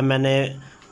MNA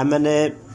MNA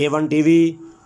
A1Tv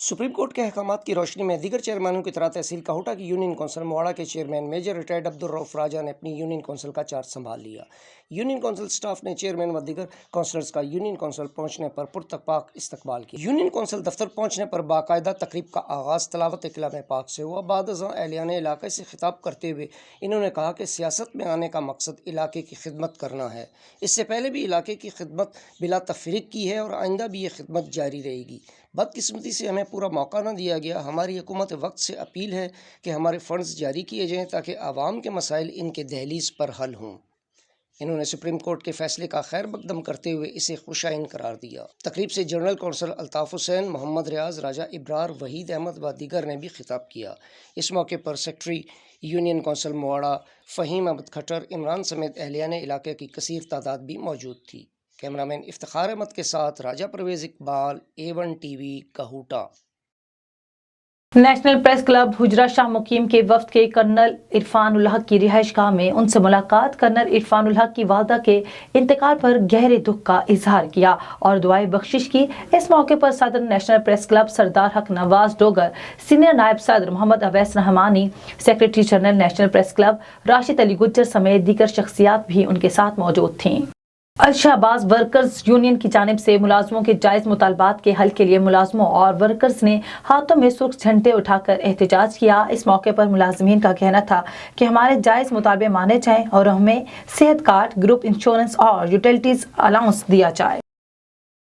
supreme court کے احکامات کی روشنی میں دیگر چیئرمینوں کی طرح تحصیل کاہوٹہ کی یونین کونسل مواڑہ کے چیئرمین میجر ریٹائرڈ عبدالرؤف راجہ نے اپنی یونین کونسل کا چارج سنبھال لیا۔ یونین کونسل سٹاف نے چیئرمین و دیگر کونسلرز کا یونین کونسل پہنچنے پر پرتپاک استقبال کیا۔ یونین کونسل دفتر پہنچنے پر باقاعدہ تقریب کا آغاز تلاوت کلام پاک سے ہوا۔ بعد ازاں اہلیان علاقے سے خطاب کرتے ہوئے انہوں نے کہا کہ سیاست میں آنے کا مقصد علاقے کی خدمت کرنا ہے۔ اس سے پہلے بھی علاقے کی خدمت بلا تفریق کی ہے اور آئندہ بھی یہ خدمت جاری رہے گی۔ بدقسمتی سے ہمیں پورا موقع نہ دیا گیا۔ ہماری حکومت وقت سے اپیل ہے کہ ہمارے فنڈز جاری کیے جائیں تاکہ عوام کے مسائل ان کے دہلیز پر حل ہوں۔ انہوں نے سپریم کورٹ کے فیصلے کا خیر مقدم کرتے ہوئے اسے خوشائن قرار دیا۔ تقریب سے جنرل کونسل الطاف حسین، محمد ریاض، راجہ ابرار، وحید احمد و دیگر نے بھی خطاب کیا۔ اس موقع پر secretary union council Mawara Faheem Ahmed Khattar, Imran سمیت اہلیان علاقے کی کثیر تعداد بھی موجود تھی۔ کیمرامین افتخار احمد کے ساتھ Raja Pervez Iqbal, A1TV Kahuta. National press club Hujra Shah Muqeem کے وفد کے کرنل عرفان الحق کی رہائش گاہ میں ان سے ملاقات۔ کرنل عرفان الحق کی والدہ کے انتقال پر گہرے دکھ کا اظہار کیا اور دعائے بخشش کی۔ اس موقع پر صدر نیشنل پریس کلب سردار حق نواز ڈوگر، سینئر نائب صدر Muhammad Owais Rehmani, secretary general national press club Rashid Ali Gujjar سمیت دیگر شخصیات بھی ان کے ساتھ موجود تھیں۔ الشہباز ورکرز یونین کی جانب سے ملازموں کے جائز مطالبات کے حل کے لیے ملازموں اور ورکرز نے ہاتھوں میں سرخ جھنڈے اٹھا کر احتجاج کیا۔ اس موقع پر ملازمین کا کہنا تھا کہ ہمارے جائز مطالبے مانے جائیں اور ہمیں صحت کارڈ، گروپ انشورنس اور یوٹیلٹیز الاؤنس دیا جائے۔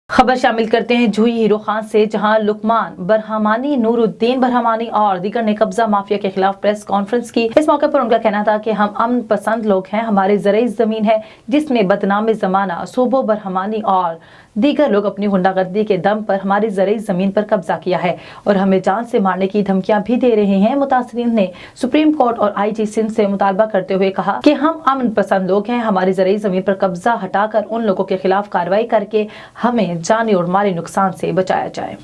خبر شامل کرتے ہیں جوہی ہیرو خان سے، جہاں لقمان برہمانی، نور الدین برہمانی اور دیگر نے قبضہ مافیا کے خلاف پریس کانفرنس کی۔ اس موقع پر ان کا کہنا تھا کہ ہم امن پسند لوگ ہیں، ہماری زرعی زمین ہے جس میں بدنام زمانہ صوبوں برہمانی اور دیگر لوگ اپنی غنڈہ گردی کے دم پر ہماری زرعی زمین پر قبضہ کیا ہے اور ہمیں جان سے مارنے کی دھمکیاں بھی دے رہے ہیں۔ متاثرین نے سپریم کورٹ اور IG سندھ سے مطالبہ کرتے ہوئے کہا کہ ہم امن پسند لوگ ہیں، ہماری زرعی زمین پر قبضہ ہٹا کر ان لوگوں کے خلاف کارروائی کر کے ہمیں جانی اور مالی نقصان سے بچایا جائے۔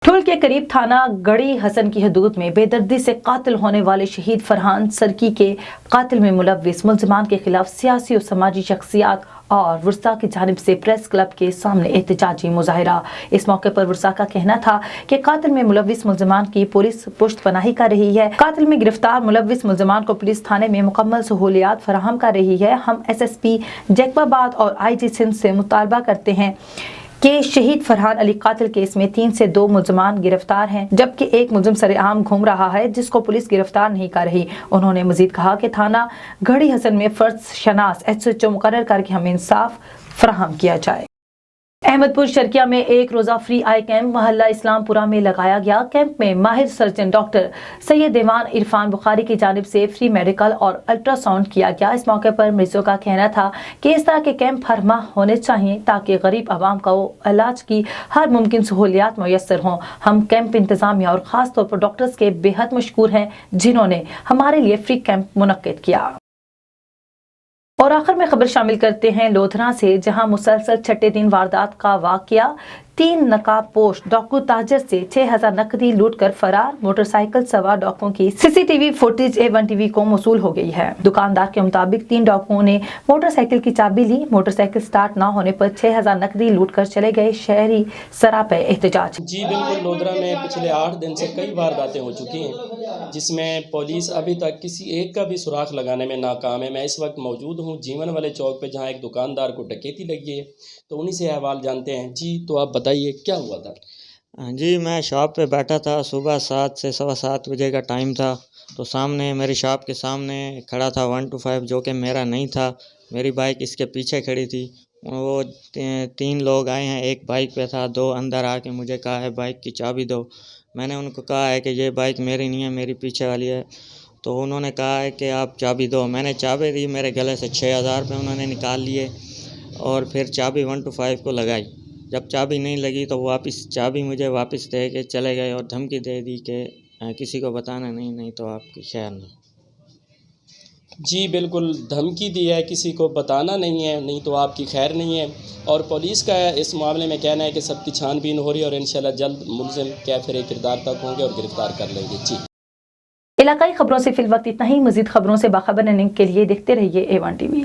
ٹھل کے قریب تھانہ گڑھی حسن کی حدود میں بے دردی سے قاتل ہونے والے شہید فرحان سرکی کے قاتل میں ملوث ملزمان کے خلاف سیاسی اور سماجی شخصیات اور ورثاء کی جانب سے پریس کلب کے سامنے احتجاجی مظاہرہ۔ اس موقع پر ورثاء کا کہنا تھا کہ قاتل میں ملوث ملزمان کی پولیس پشت پناہی کر رہی ہے۔ قاتل میں گرفتار ملوث ملزمان کو پولیس تھانے میں مکمل سہولیات فراہم کر رہی ہے۔ ہم SSP جیکب آباد اور IG سندھ سے مطالبہ کرتے ہیں کہ شہید فرحان علی قاتل کیس میں 3 سے 2 ملزمان گرفتار ہیں جبکہ ایک ملزم سرے عام گھوم رہا ہے جس کو پولیس گرفتار نہیں کر رہی۔ انہوں نے مزید کہا کہ تھانہ گڑھی حسن میں فرد شناس SHO مقرر کر کے ہمیں انصاف فراہم کیا جائے۔ احمد پور شرکیہ میں ایک روزہ فری آئی کیمپ محلہ اسلام پورہ میں لگایا گیا۔ کیمپ میں ماہر سرجن ڈاکٹر سید دیوان عرفان بخاری کی جانب سے فری میڈیکل اور الٹرا ساؤنڈ کیا گیا۔ اس موقع پر مریضوں کا کہنا تھا کہ اس طرح کے کیمپ ہر ماہ ہونے چاہیے تاکہ غریب عوام کو علاج کی ہر ممکن سہولیات میسر ہوں۔ ہم کیمپ انتظامیہ اور خاص طور پر ڈاکٹرز کے بے حد مشکور ہیں جنہوں نے ہمارے لیے فری کیمپ منعقد کیا۔ اور آخر میں خبر شامل کرتے ہیں لودھرا سے، جہاں مسلسل چھٹے دن واردات کا واقعہ۔ 3 نقاب پوش ڈاکو تاجر سے 6000 نقدی لوٹ کر فرار، موٹر سائیکل سوار ڈاکوؤں کی CCTV فوٹیج A1TV کو موصول ہو گئی ہے۔ دکاندار کے مطابق 3 ڈاکوؤں نے موٹر سائیکل کی چابی لی، موٹر سائیکل سٹارٹ نہ ہونے پر 6000 نقدی لوٹ کر چلے گئے۔ شہری سراپے احتجاج۔ جی بالکل، لودھرا میں پچھلے 8 دن سے کئی وارداتیں ہو چکی ہیں جس میں پولیس ابھی تک کسی ایک کا بھی سراغ لگانے میں ناکام ہے۔ میں اس وقت موجود ہوں جیون والے چوک پہ جہاں ایک دکاندار کو ڈکیتی لگی ہے، تو انہی سے احوال جانتے ہیں۔ جی تو آپ بتائیے کیا ہوا تھا؟ جی میں شاپ پہ بیٹھا تھا، صبح 7 سے 7:15 بجے کا ٹائم تھا، تو سامنے میری شاپ کے سامنے کھڑا تھا 125 جو کہ میرا نہیں تھا، میری بائک اس کے پیچھے کھڑی تھی۔ وہ 3 لوگ آئے ہیں، ایک بائک پہ تھا، 2 اندر آ کے مجھے کہا ہے بائک کی چابی دو۔ میں نے ان کو کہا ہے کہ یہ بائک میری نہیں ہے، میری پیچھے والی ہے، تو انہوں نے کہا ہے کہ آپ چابی دو۔ میں نے چابی دی، میرے گلے سے 6000 روپے انہوں نے نکال لیے اور پھر چابی 125 کو لگائی۔ جب چابی نہیں لگی تو واپس چابی مجھے واپس دے کے چلے گئے اور دھمکی دے دی کہ کسی کو بتانا نہیں تو آپ کی خیر نہیں۔ جی بالکل، دھمکی دی ہے، کسی کو بتانا نہیں ہے، نہیں تو آپ کی خیر نہیں ہے۔ اور پولیس کا اس معاملے میں کہنا ہے کہ سب کی چھان بین ہو رہی ہے اور انشاءاللہ جلد ملزم کیفر کردار تک ہوں گے اور گرفتار کر لیں گے۔ جی علاقائی خبروں سے فی الوقت اتنا ہی۔ مزید خبروں سے باخبر رہنے کے لیے دیکھتے رہیے A1TV۔